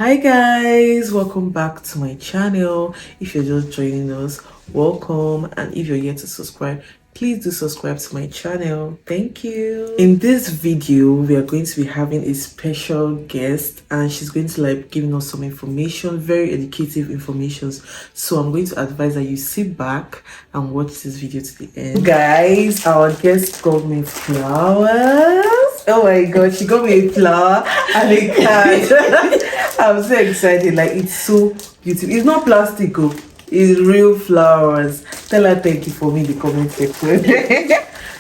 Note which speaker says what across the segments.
Speaker 1: Hi guys, welcome back to my channel. If you're just joining us, welcome, and if you're yet to subscribe, please do subscribe to my channel. Thank you. In this video, we are going to be having a special guest, and she's going to giving us some information, very educative information. So I'm going to advise that you sit back and watch this video to the end. Guys, our guest got me flowers. Oh my god, she got me a flower and a card. I'm so excited. It's so beautiful. It's not plastic, it's real flowers. Tell her thank you for me in the comment section.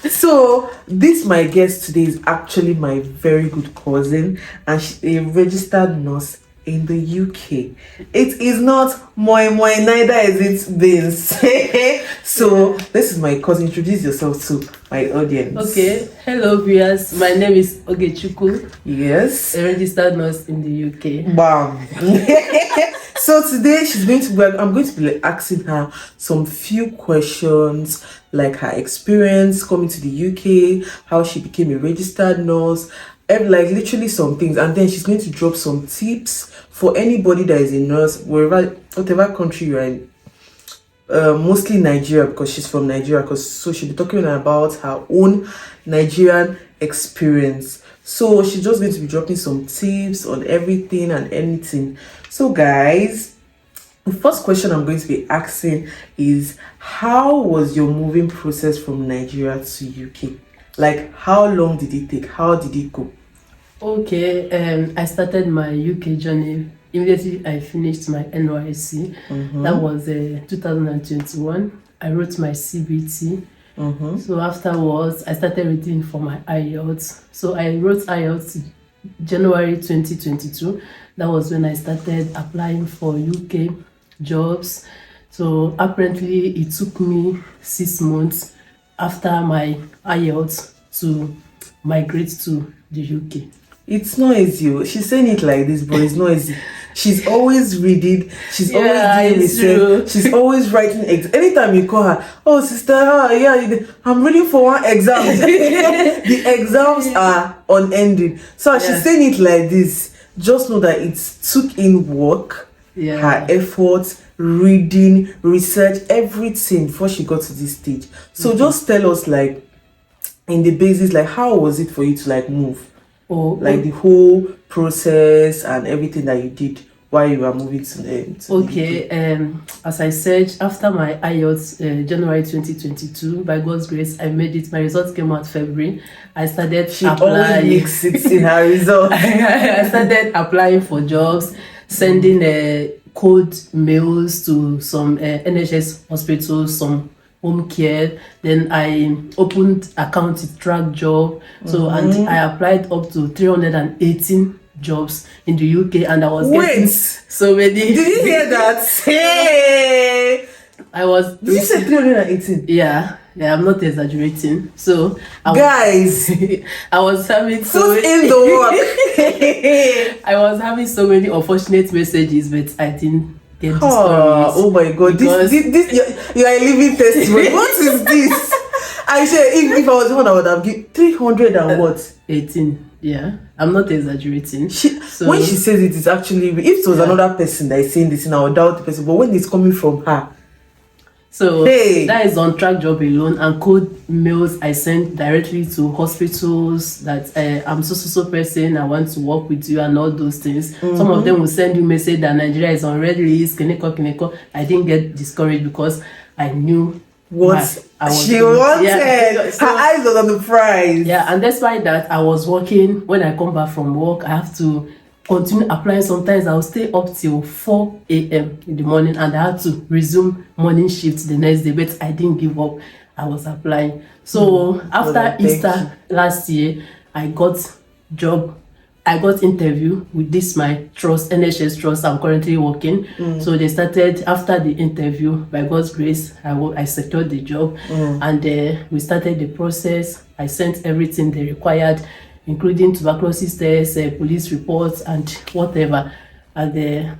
Speaker 1: So this my guest today is actually my very good cousin, and she's a registered nurse in the UK. It is not moi, neither is it beans. So this is my cousin. Introduce yourself to my audience.
Speaker 2: Okay, hello viewers, my name is Ogechukwu.
Speaker 1: Yes,
Speaker 2: a registered nurse in the UK.
Speaker 1: Bam. So today I'm going to be asking her some few questions, like her experience coming to the UK, how she became a registered nurse, literally some things, and then she's going to drop some tips for anybody that is a nurse, whatever country you're in. Mostly Nigeria, because she's from Nigeria, so she'll be talking about her own Nigerian experience. So she's just going to be dropping some tips on everything and anything. So guys, the first question I'm going to be asking is, how was your moving process from Nigeria to UK? How long did it take? How did it go?
Speaker 2: Okay, I started my UK journey immediately I finished my NYSC. That was 2021. I wrote my CBT. So afterwards, I started reading for my IELTS. So I wrote IELTS January 2022. That was when I started applying for UK jobs. So apparently it took me 6 months after my IELTS to migrate to the UK.
Speaker 1: It's not easy. She's saying it like this, but it's not easy. She's always reading. She's always doing research. She's always writing. Anytime you call her, oh sister, I'm reading for one exam. The exams are unending. So she's saying it like this. Just know that it took in work, her effort, reading, research, everything before she got to this stage. So just tell us, in the basis, how was it for you to move? The whole process and everything that you did while you were moving to
Speaker 2: the UK. As I said, after my IELTS January 2022, by God's grace, I made it. My results came out February. I started applying.
Speaker 1: Always makes it in her results.
Speaker 2: I started applying for jobs, sending cold mails to some NHS hospitals, some home care. Then I opened account to track job. So and I applied up to 318 jobs in the UK, and I was getting so many.
Speaker 1: Did you hear that? Hey,
Speaker 2: did
Speaker 1: you say 318?
Speaker 2: Yeah, I'm not exaggerating. So
Speaker 1: guys,
Speaker 2: I was having so
Speaker 1: many in the work.
Speaker 2: I was having so many unfortunate messages, but I didn't get discouraged.
Speaker 1: Oh my god, this you are a living testimony. What is this? I said, if I was the one, I would have given 300 and what?
Speaker 2: 18. Yeah, I'm not exaggerating.
Speaker 1: When she says it, it's actually, if it was another person that is saying this, I would doubt the person. But when it's coming from her,
Speaker 2: so that is on track job alone, and cold mails I sent directly to hospitals that I'm so person, I want to work with you and all those things. Some of them will send you message that Nigeria is on red list. Kineko. I didn't get discouraged because I knew
Speaker 1: what she wanted. Yeah. Her eyes was on the prize.
Speaker 2: Yeah, and despite that, I was working. When I come back from work, I have to continue applying. Sometimes I'll stay up till 4 a.m. in the morning, and I had to resume morning shift the next day, but I didn't give up. I was applying. So after Easter last year, I got interview with this my trust, NHS trust I'm currently working. So they started, after the interview, by God's grace, I secured the job, and we started the process. I sent everything they required, including tuberculosis tests, police reports, and whatever. And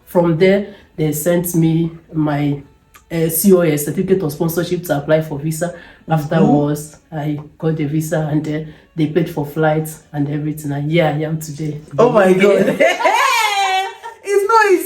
Speaker 2: from there, they sent me my COS, certificate of sponsorship, to apply for visa. Afterwards, I got the visa, and they paid for flights and everything. And here I am today.
Speaker 1: Oh my god.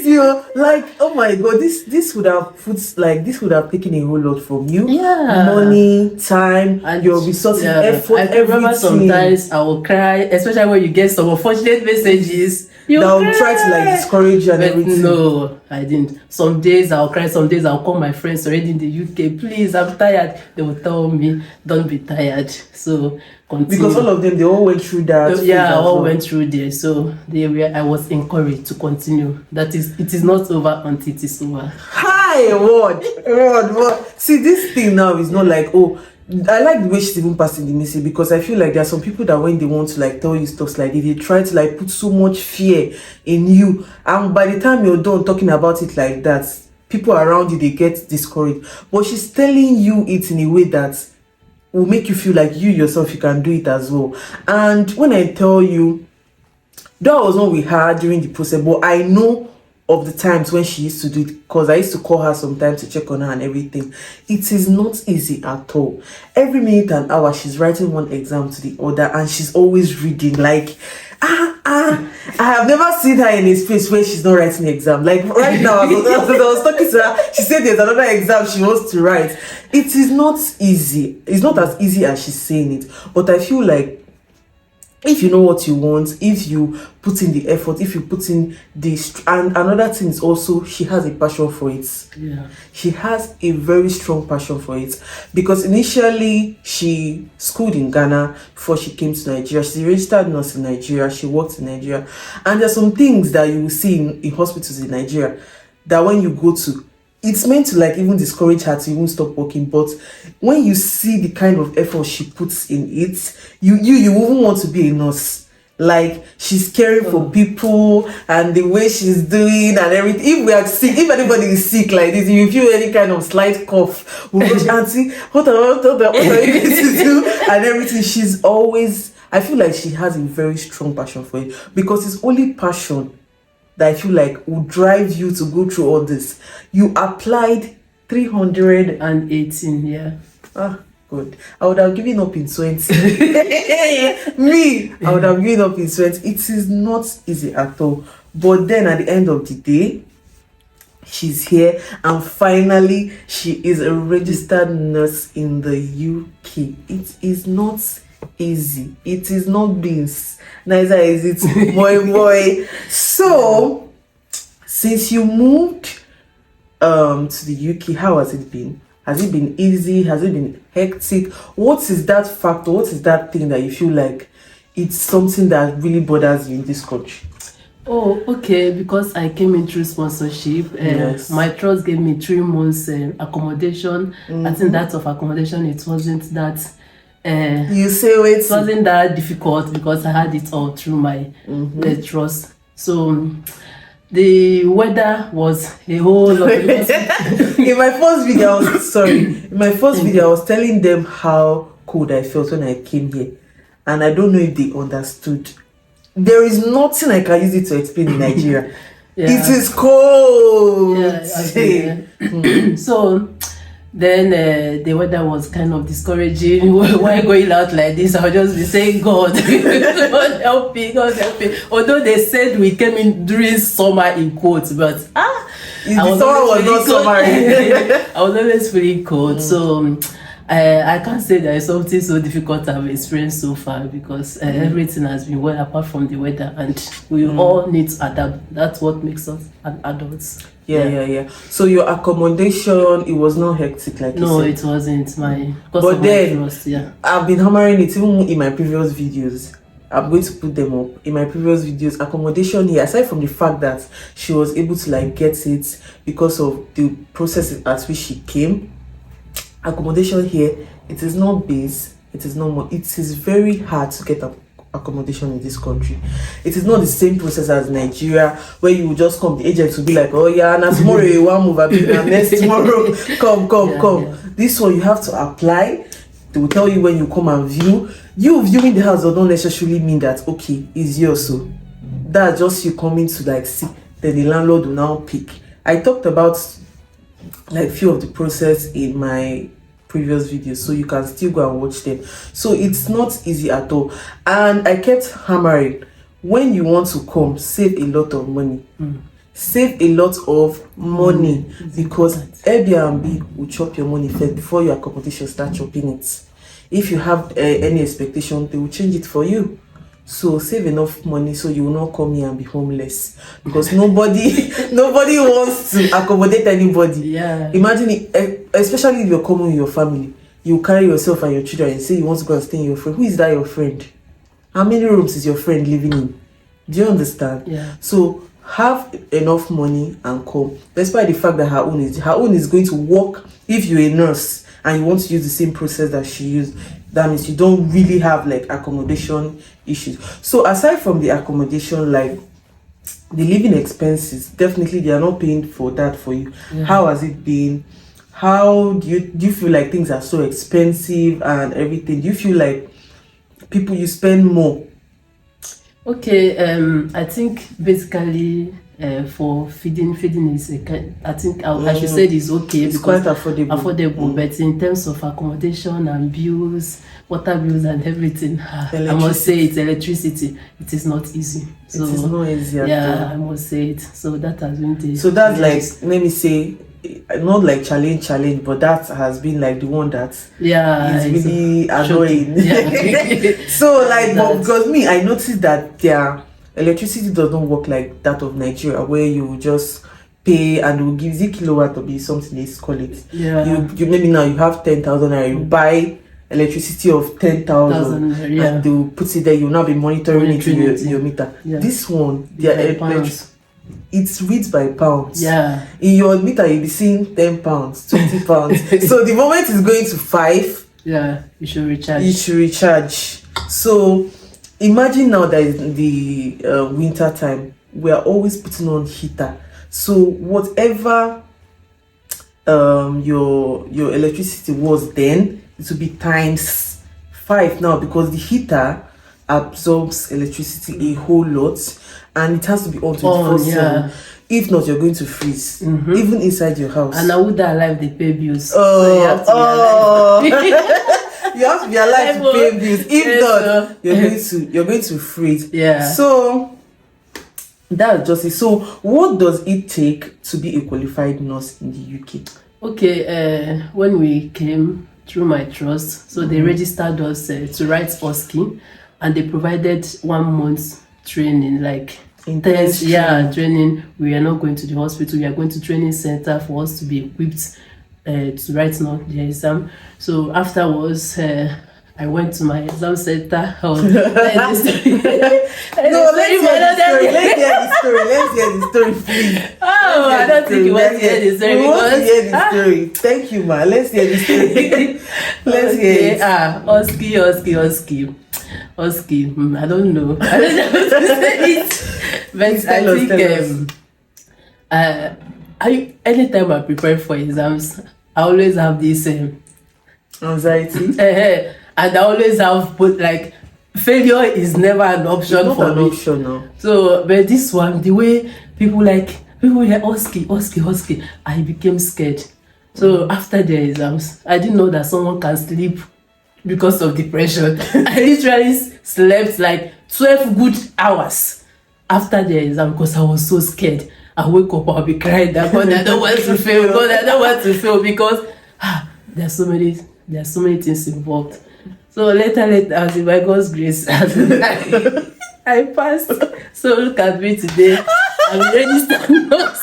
Speaker 1: you like, oh my god, this would have this would have taken a whole lot from you. Money, time, and your resources, effort,
Speaker 2: I remember sometimes I will cry, especially when you get some unfortunate messages. That will try
Speaker 1: to like discourage you and everything.
Speaker 2: No, I didn't. Some days I'll cry, some days I'll call my friends already in the UK. Please, I'm tired. They will tell me, don't be tired. So continue.
Speaker 1: Because all of them, they all went through that.
Speaker 2: Yeah, all went through there. So I was encouraged to continue. That is, it is not over until it is over.
Speaker 1: Hi, word. See, this thing now is not like, oh, I like the way she's even passing the message, because I feel like there are some people that when they want to like tell you stuff like this, they try to like put so much fear in you, and by the time you're done talking about it like that, people around you, they get discouraged. But she's telling you it in a way that will make you feel like you yourself, you can do it as well. And when I tell you, that was not with her during the process, but I know of the times when she used to do it, because I used to call her sometimes to check on her and everything. It is not easy at all. Every minute and hour, she's writing one exam to the other, and she's always reading like, I have never seen her in a space where she's not writing the exam. Like right now, as I was talking to her, she said there's another exam she wants to write. It is not easy. It's not as easy as she's saying it, but I feel like if you know what you want, if you put in the effort, if you put in the and another thing is also she has a passion for it.
Speaker 2: Yeah,
Speaker 1: she has a very strong passion for it, because initially she schooled in Ghana before she came to Nigeria. She's a registered nurse in Nigeria. She worked in Nigeria, and there's some things that you will see in hospitals in Nigeria that when you go to, it's meant to like even discourage her to even stop working. But when you see the kind of effort she puts in it, you even want to be a nurse. Like she's caring for people, and the way she's doing and everything. If we are sick, if anybody is sick like this, if you feel any kind of slight cough, we'll go, auntie, what are you going to do? And everything. She's always, I feel like she has a very strong passion for it, because it's only passion that I feel like will drive you to go through all this. You applied 318.
Speaker 2: Yeah.
Speaker 1: Good. I would have given up in 20. Me, I would have given up in 20. It is not easy at all. But then at the end of the day, she's here, and finally she is a registered nurse in the UK. It is not easy. It is not beans. Neither is it boy. So since you moved to the UK, how has it been? Has it been easy? Has it been hectic? What is that factor? What is that thing that you feel like it's something that really bothers you in this country?
Speaker 2: Oh, okay, because I came in through sponsorship.
Speaker 1: Yes.
Speaker 2: My trust gave me 3 months accommodation. I think that of accommodation, it wasn't that
Speaker 1: you say wait,
Speaker 2: it wasn't that difficult, because I had it all through my trust. So the weather was a whole lot.
Speaker 1: In my first video, I was telling them how cold I felt when I came here, and I don't know if they understood. There is nothing I can use it to explain in Nigeria. It is cold.
Speaker 2: So then the weather was kind of discouraging. Why going out like this? I'll just be saying, God, God help me, God help me. Although they said we came in during summer in quotes, but I was always feeling cold. So I can't say there is something so difficult I've experienced so far, because everything has been well apart from the weather, and we all need to adapt. That's what makes us adults.
Speaker 1: Yeah. So your accommodation, it was not hectic like you said?
Speaker 2: No, it wasn't.
Speaker 1: But then, I've been hammering it even in my previous videos. I'm going to put them up. In my previous videos, accommodation here, aside from the fact that she was able to like get it because of the process at which she came, accommodation here, it is not base, it is not more. It is very hard to get accommodation in this country. It is not the same process as Nigeria, where you will just come, the agent will be like, oh yeah, now tomorrow you want move up, next tomorrow come. Yeah. This one you have to apply. They will tell you when you come and view. You viewing the house does not necessarily mean that okay, it's yours. So that's just you coming to like see, then the landlord will now pick. I talked about like few of the process in my previous videos, so you can still go and watch them. So it's not easy at all, and I kept hammering, when you want to come, save a lot of money. save a lot of money because Airbnb will chop your money first before your accommodation start chopping it. If you have any expectation, they will change it for you. So save enough money so you will not come here and be homeless, because nobody wants to accommodate anybody.
Speaker 2: Yeah.
Speaker 1: Imagine it, especially if you're coming with your family, you carry yourself and your children and say you want to go and stay in your friend. Who is that your friend? How many rooms is your friend living in? Do you understand?
Speaker 2: Yeah.
Speaker 1: So have enough money and come. Despite the fact that her own is going to work. If you're a nurse and you want to use the same process that she used, that means you don't really have like accommodation issues. So aside from the accommodation, like the living expenses, definitely they are not paying for that for you. Yeah. How has it been? How do you feel like things are so expensive and everything? Do you feel like you spend more?
Speaker 2: Okay, I think basically for feeding is a kind, I think I should say it is okay,
Speaker 1: it's
Speaker 2: because
Speaker 1: quite affordable.
Speaker 2: But in terms of accommodation and bills, water bills and everything, I must say it's electricity. It is not easy. So,
Speaker 1: it is not easy at all.
Speaker 2: I must say it. So that has been the.
Speaker 1: So that's like, let me say, not like challenge, but that has been like the one that is really annoying. Yeah. So like, but because me, I noticed that their electricity does not work like that of Nigeria, where you just pay and will give the kilowatt or be something they call it.
Speaker 2: Yeah.
Speaker 1: You maybe now you have 10,000 and you buy electricity of 10,000 and they will put it there. You'll now be monitoring it in your meter. Yeah. This one, it reads by pounds.
Speaker 2: Yeah.
Speaker 1: In your meter, you'll be seeing 10 pounds, 20 pounds. So the moment it's going to 5,
Speaker 2: you should recharge.
Speaker 1: So imagine now that in the winter time, we are always putting on heater. So whatever your electricity was then, it will be times 5 now, because the heater absorbs electricity a whole lot, and it has to be on 24/7. If not, you're going to freeze, even inside your house.
Speaker 2: And now that alive, they pay bills.
Speaker 1: So you have to be alive to pay bills. If not, you're going to freeze.
Speaker 2: Yeah.
Speaker 1: So that's just it. So what does it take to be a qualified nurse in the UK?
Speaker 2: Okay, when we came through my trust, so they registered us to write OSCE, and they provided 1 month training, like intense training. We are not going to the hospital, we are going to training center for us to be equipped to write now the exam. So afterwards, I went to my exam center. Let's hear
Speaker 1: the story, please.
Speaker 2: Oh, I don't think you want to hear the story.
Speaker 1: We want to hear the story. Thank you, ma. Let's hear the story. Let's hear it.
Speaker 2: OSCE. I don't know. I don't know how to say it. But I think anytime I prepare for exams, I always have this
Speaker 1: anxiety.
Speaker 2: And I always have put like failure is never an option for me.
Speaker 1: No.
Speaker 2: So, but this one, the way people were OSCE, I became scared. So after the exams, I didn't know that someone can sleep because of depression. I literally slept like 12 good hours after the exam because I was so scared. I wake up, I'll be crying that God, I don't want to fail. God, I don't want to fail because there's so many things involved. So later, as in by God's grace, I passed. So look at me today. I'm registered nurse.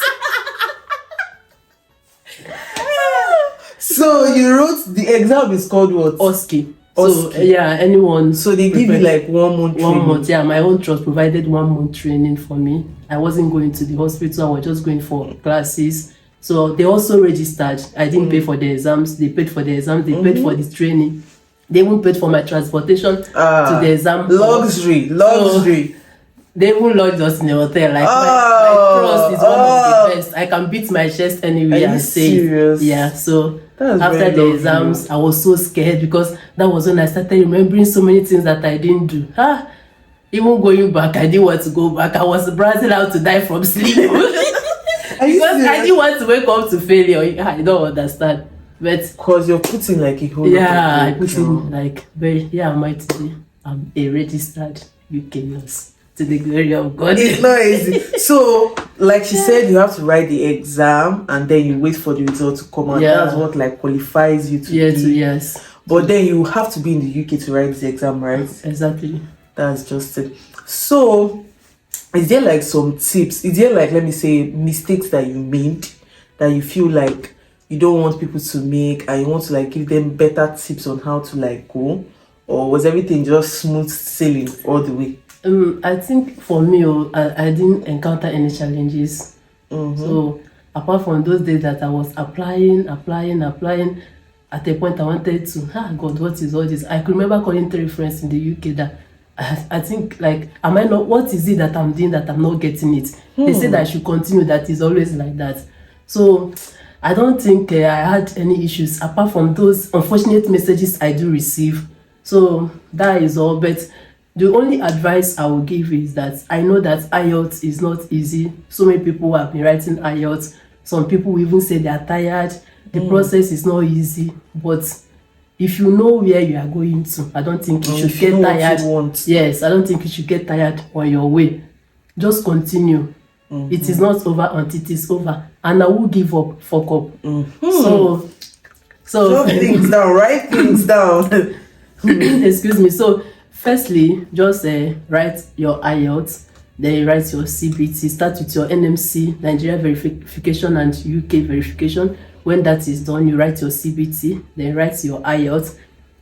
Speaker 1: So you wrote the exam is called what?
Speaker 2: OSCE. So anyone.
Speaker 1: So they give you like 1 month training.
Speaker 2: 1 month, my own trust provided 1 month training for me. I wasn't going to the hospital, I was just going for classes. So they also registered. I didn't pay for the exams. They paid for the exams. They paid for the training. They even paid for my transportation to the exam.
Speaker 1: Luxury. So
Speaker 2: they even lodged us in a hotel. Like my trust is one of the best. I can beat my chest anywhere and say,
Speaker 1: serious?
Speaker 2: Yeah. So after the exams, I was so scared because that was when I started remembering so many things that I didn't do. Even going back, I didn't want to go back. I was browsing out to die from sleep. Because I didn't want to wake up to failure. I don't understand. But
Speaker 1: because you're putting like a whole
Speaker 2: I put in like I'm a registered UK nurse. to the glory of God.
Speaker 1: It's not easy. So, like she said, you have to write the exam and then you wait for the result to come out.
Speaker 2: Yeah.
Speaker 1: That's what like qualifies you to
Speaker 2: Yes.
Speaker 1: But then you have to be in the UK to write the exam, right?
Speaker 2: Exactly.
Speaker 1: That's just it. So, is there like some tips? Is there like, let me say, mistakes that you made that you feel like you don't want people to make and you want to like give them better tips on how to like go? Or was everything just smooth sailing all the way?
Speaker 2: I think for me, I didn't encounter any challenges. So apart from those days that I was applying, at a point I wanted to, God, what is all this? I could remember calling 3 friends in the UK that I think like, am I not, what is it that I'm doing that I'm not getting it? They said that I should continue, that is always like that. So I don't think I had any issues apart from those unfortunate messages I do receive. So that is all. But the only advice I will give is that I know that IELTS is not easy. So many people have been writing IELTS. Some people even say they are tired. The process is not easy. But if you know where you are going to, I don't think you should get tired. Yes, I don't think you should get tired on your way. Just continue. It is not over until it is over. And I will give up, fuck up. So
Speaker 1: Drop things down, write things down.
Speaker 2: Excuse me. So firstly, just write your IELTS, then you write your CBT. Start with your NMC, Nigeria verification, and UK verification. When that is done, you write your CBT, then write your IELTS.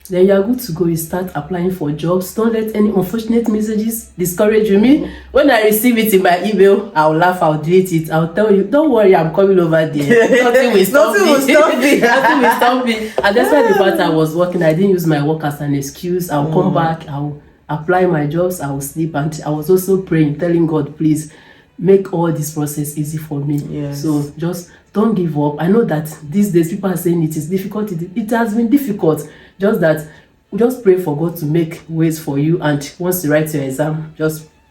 Speaker 2: Then you are good to go. You start applying for jobs. Don't let any unfortunate messages discourage me. When I receive it in my email, I'll laugh, I'll delete it. I'll tell you, don't worry, I'm coming over there. Nothing will stop me. Nothing will stop me. And that's why the part I was working, I didn't use my work as an excuse. I'll come back, I'll apply my jobs, I'll sleep. And I was also praying, telling God, please make all this process easy for me.
Speaker 1: Yes.
Speaker 2: So just don't give up. I know that these days people are saying it is difficult. It has been difficult. Just pray for God to make ways for you, and once you write your exam,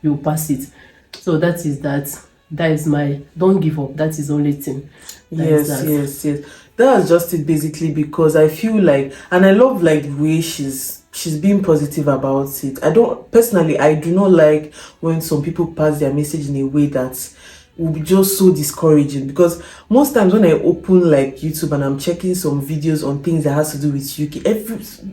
Speaker 2: you'll pass it. So that is my, don't give up. That is the only thing.
Speaker 1: Yes. That's just it basically, because I feel like, and I love like the way she's being positive about it. I do not like when some people pass their message in a way that will be just so discouraging, because most times when I open like YouTube and I'm checking some videos on things that has to do with UK,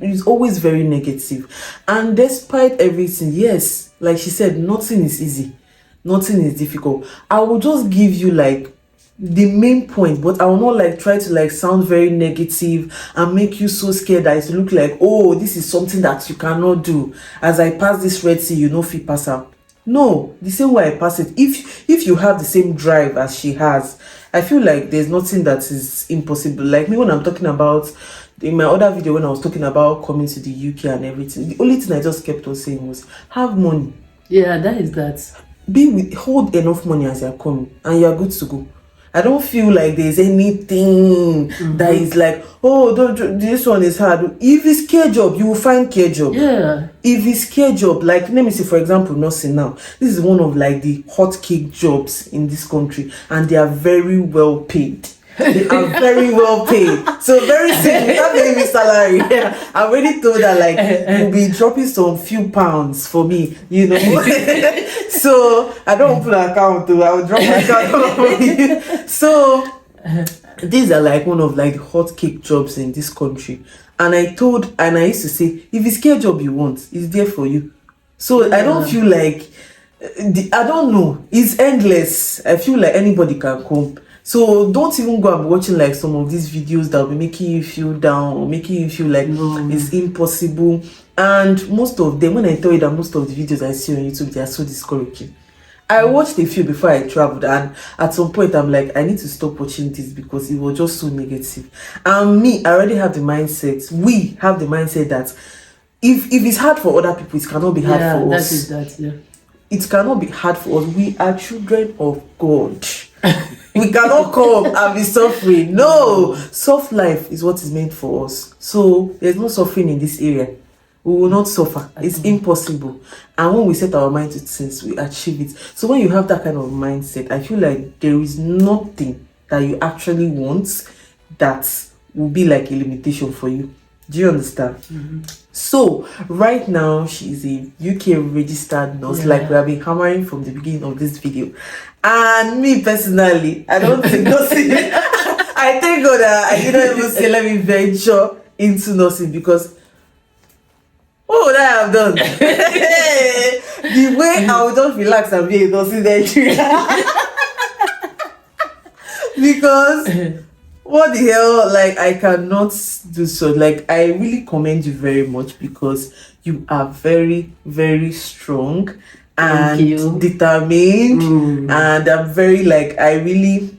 Speaker 1: it's always very negative. And despite everything, yes, like she said, nothing is easy, nothing is difficult. I will just give you like the main point, but I will not like try to like sound very negative and make you so scared that it look like, oh, this is something that you cannot do. As I pass this Red Sea, you know, fit pass out. No, the same way I pass it. If you have the same drive as she has, I feel like there's nothing that is impossible. Like me, when I'm talking about, in my other video when I was talking about coming to the UK and everything, the only thing I just kept on saying was, have money.
Speaker 2: Yeah, that is that.
Speaker 1: Hold enough money as you're coming and you're good to go. I don't feel like there's anything that is like, oh, this one is hard. If it's care job, you will find care job.
Speaker 2: Yeah.
Speaker 1: If it's care job, like, let me see, for example, nursing now. This is one of like the hot cake jobs in this country, and they are very well paid. They are very well paid. So very soon, without paying me salary, I already told her like you'll be dropping some few pounds for me, you know. So I don't open an account too. I will drop my account for you. So these are like one of like the hot cake jobs in this country. And I used to say, if it's care job you want, it's there for you. So I don't feel like I don't know. It's endless. I feel like anybody can come. So don't even go and be watching like some of these videos that will be making you feel down or making you feel like it's impossible. And most of them, when I tell you that most of the videos I see on YouTube, they are so discouraging. I watched a few before I traveled, and at some point I'm like, I need to stop watching this because it was just so negative. And me, I already have the mindset. We have the mindset that if it's hard for other people, it cannot be hard for us. It cannot be hard for us. We are children of God. We cannot come and be suffering. No, soft life is what is meant for us. So there's no suffering in this area. We will not suffer. It's impossible. And when we set our mind to things, we achieve it. So when you have that kind of mindset, I feel like there is nothing that you actually want that will be like a limitation for you. Do you understand? So right now she is a UK registered nurse, like we have been hammering from the beginning of this video. And me personally, I don't think nursing. I thank God that I didn't even say let me venture into nursing, because what would I have done? The way I would just relax and be a nursing Nigeria. Because what the hell, like I cannot do so. Like I really commend you very much, because you are very, very strong and determined, and I'm very, like, I really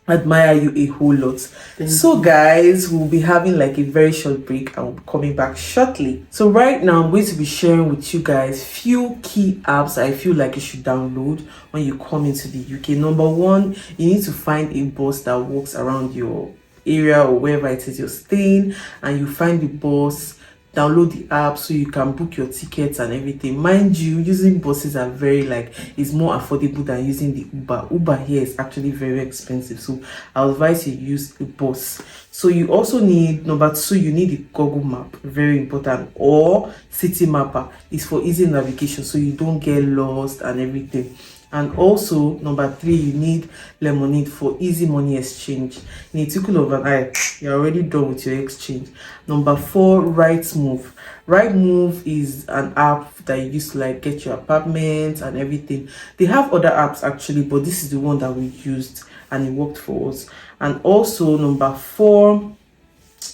Speaker 1: admire you a whole lot. So guys, we'll be having like a very short break and we'll be coming back shortly. So right now I'm going to be sharing with you guys few key apps I feel like you should download when you come into the UK. Number one, you need to find a bus that walks around your area or wherever it is you're staying, and you find the bus, download the app so you can book your tickets and everything. Mind you, using buses are very, like, is more affordable than using the Uber here is actually very expensive, so I'll advise you use a bus. So you also need, number two, you need a Google map, very important, or City Mapper. It's for easy navigation so you don't get lost and everything. And also, number three, you need Lemonade for easy money exchange. In a twinkle of an eye, you're already done with your exchange. Number four, Rightmove. Rightmove is an app that you use to like get your apartment and everything. They have other apps actually, but this is the one that we used and it worked for us. And also number four,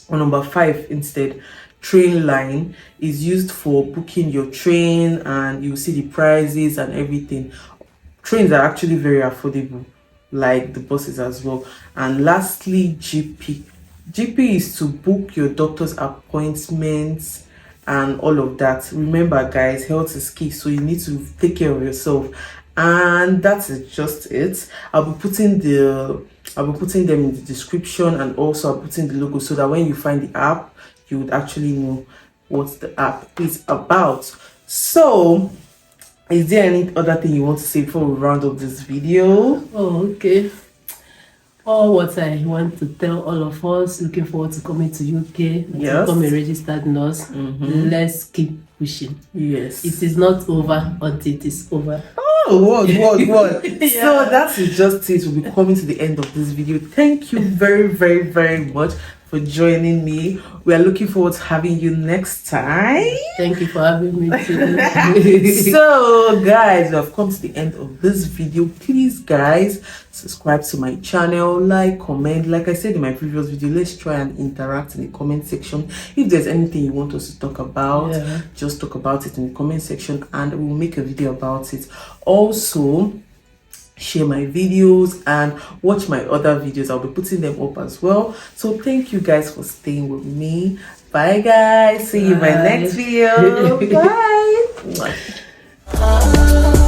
Speaker 1: or number five instead, Trainline is used for booking your train, and you see the prices and everything. Trains are actually very affordable, like the buses as well. And lastly, GP. GP is to book your doctor's appointments and all of that. Remember guys, health is key, so you need to take care of yourself. And that's just it. I'll be putting them in the description, and also I'll put in the logo so that when you find the app, you would actually know what the app is about. So is there any other thing you want to say before we round up this video?
Speaker 2: Oh, okay. All what I want to tell all of us looking forward to coming to UK, to become a registered nurse, let's keep pushing.
Speaker 1: Yes.
Speaker 2: It is not over until it is over.
Speaker 1: Oh, what? Yeah. So that is just it. We'll be coming to the end of this video. Thank you very, very, very much for joining me. We are looking forward to having you next time.
Speaker 2: Thank you for having me too.
Speaker 1: So guys, we have come to the end of this video. Please guys, subscribe to my channel, like, comment. Like I said in my previous video, let's try and interact in the comment section. If there's anything you want us to talk about, just talk about it in the comment section and we'll make a video about it. Also, share my videos and watch my other videos. I'll be putting them up as well. So thank you guys for staying with me. Bye guys, see you in my next video. Bye.